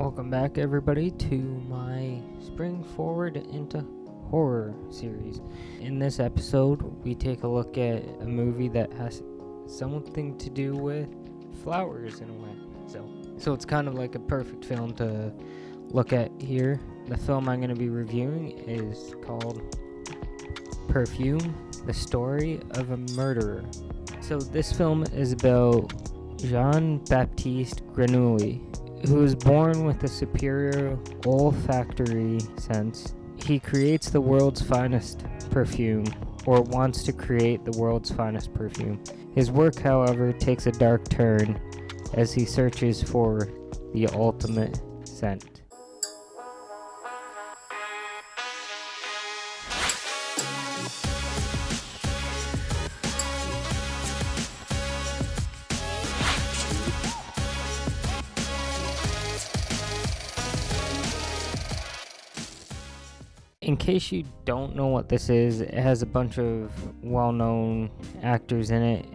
Welcome back, everybody, to my Spring Forward into Horror series. In this episode, we take a look at a movie that has something to do with flowers in a way. So it's kind of like a perfect film to look at here. The film I'm going to be reviewing is called Perfume, the story of a murderer. So this film is about Jean-Baptiste Grenouille, who is born with a superior olfactory sense. He creates the world's finest perfume, or wants to create the world's finest perfume. His work, however, takes a dark turn as he searches for the ultimate scent. In case you don't know what this is, it has a bunch of well-known actors in it.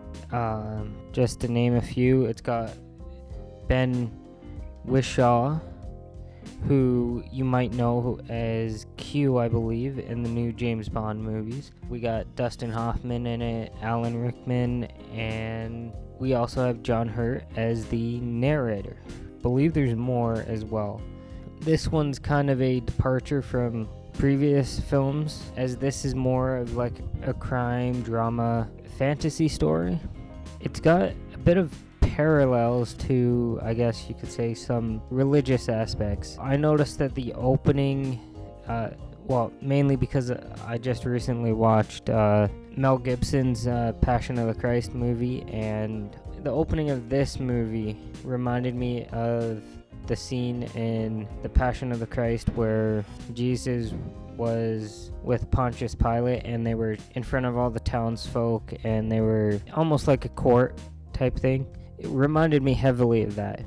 Just to name a few, it's got Ben Whishaw, who you might know as Q, I believe, in the new James Bond movies. We got Dustin Hoffman in it, Alan Rickman, and we also have John Hurt as the narrator. Believe there's more as well. This one's kind of a departure from previous films, as this is more of like a crime drama fantasy story. It's got a bit of parallels to, I guess you could say, some religious aspects. I noticed that the opening, mainly because I just recently watched Mel Gibson's Passion of the Christ movie, and the opening of this movie reminded me of the scene in the Passion of the Christ where Jesus was with Pontius Pilate and they were in front of all the townsfolk and they were almost like a court type thing. It reminded me heavily of that.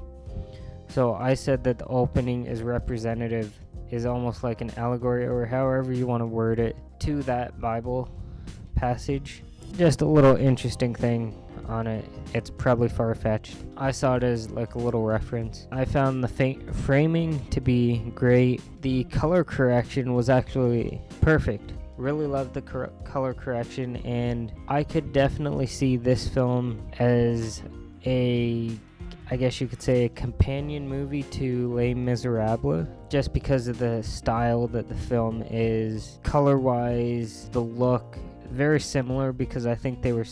So I said that the opening is representative, is almost like an allegory, or however you want to word it, to that Bible passage. Just a little interesting thing on it. It's probably far-fetched. I saw it as like a little reference. I found the framing to be great. The color correction was actually perfect. Really loved the color correction, and I could definitely see this film as I guess you could say, a companion movie to Les Miserables, just because of the style that the film is. Color-wise, the look, very similar because I think they were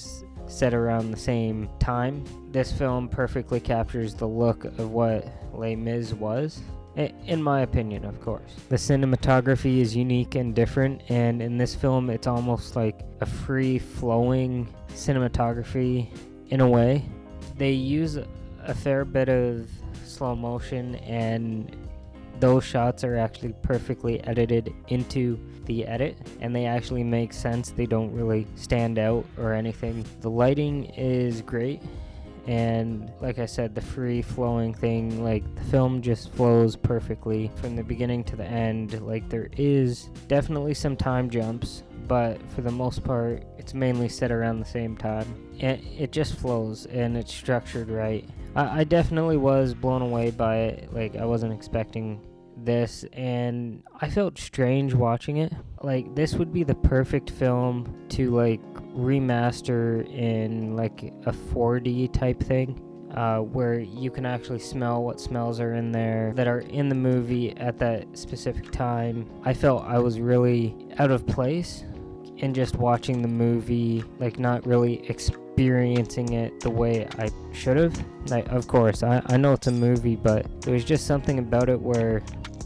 set around the same time. This film perfectly captures the look of what Les Mis was, in my opinion, of course. The cinematography is unique and different, and in this film it's almost like a free-flowing cinematography in a way. They use a fair bit of slow motion, and those shots are actually perfectly edited into the edit, and they actually make sense. They don't really stand out or anything. The lighting is great, and like I said, the free flowing thing, like the film just flows perfectly from the beginning to the end. Like there is definitely some time jumps, but for the most part it's mainly set around the same time, and it just flows and it's structured right. I definitely was blown away by it. Like I wasn't expecting this, and I felt strange watching it. Like this would be the perfect film to like remaster in like a 4D type thing, where you can actually smell what smells are in there that are in the movie at that specific time. I felt I was really out of place in just watching the movie, like not really experiencing it the way I should have. Like, of course, I know it's a movie, but there was just something about it where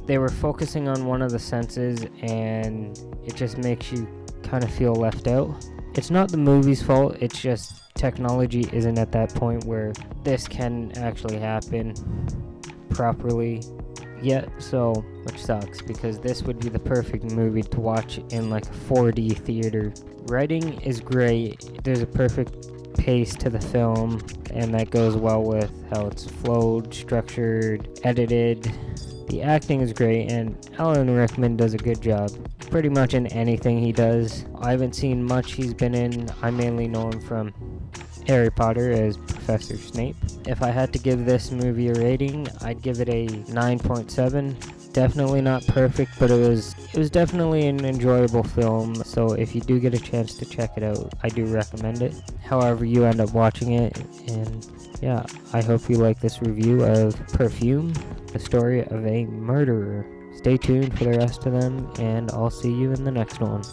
they were focusing on one of the senses, and it just makes you kind of feel left out. It's not the movie's fault, it's just technology isn't at that point where this can actually happen properly yet, so which sucks because this would be the perfect movie to watch in like a 4D theater. Writing is great. There's a perfect pace to the film, and that goes well with how it's flowed, structured, edited. The acting is great, and Alan Rickman does a good job pretty much in anything he does. I haven't seen much he's been in. I mainly know him from Harry Potter as Professor Snape. If I had to give this movie a rating, I'd give it a 9.7. Definitely not perfect, but it was definitely an enjoyable film. So if you do get a chance to check it out, I do recommend it. However you end up watching it, and yeah, I hope you like this review of Perfume, the story of a murderer. Stay tuned for the rest of them, and I'll see you in the next one.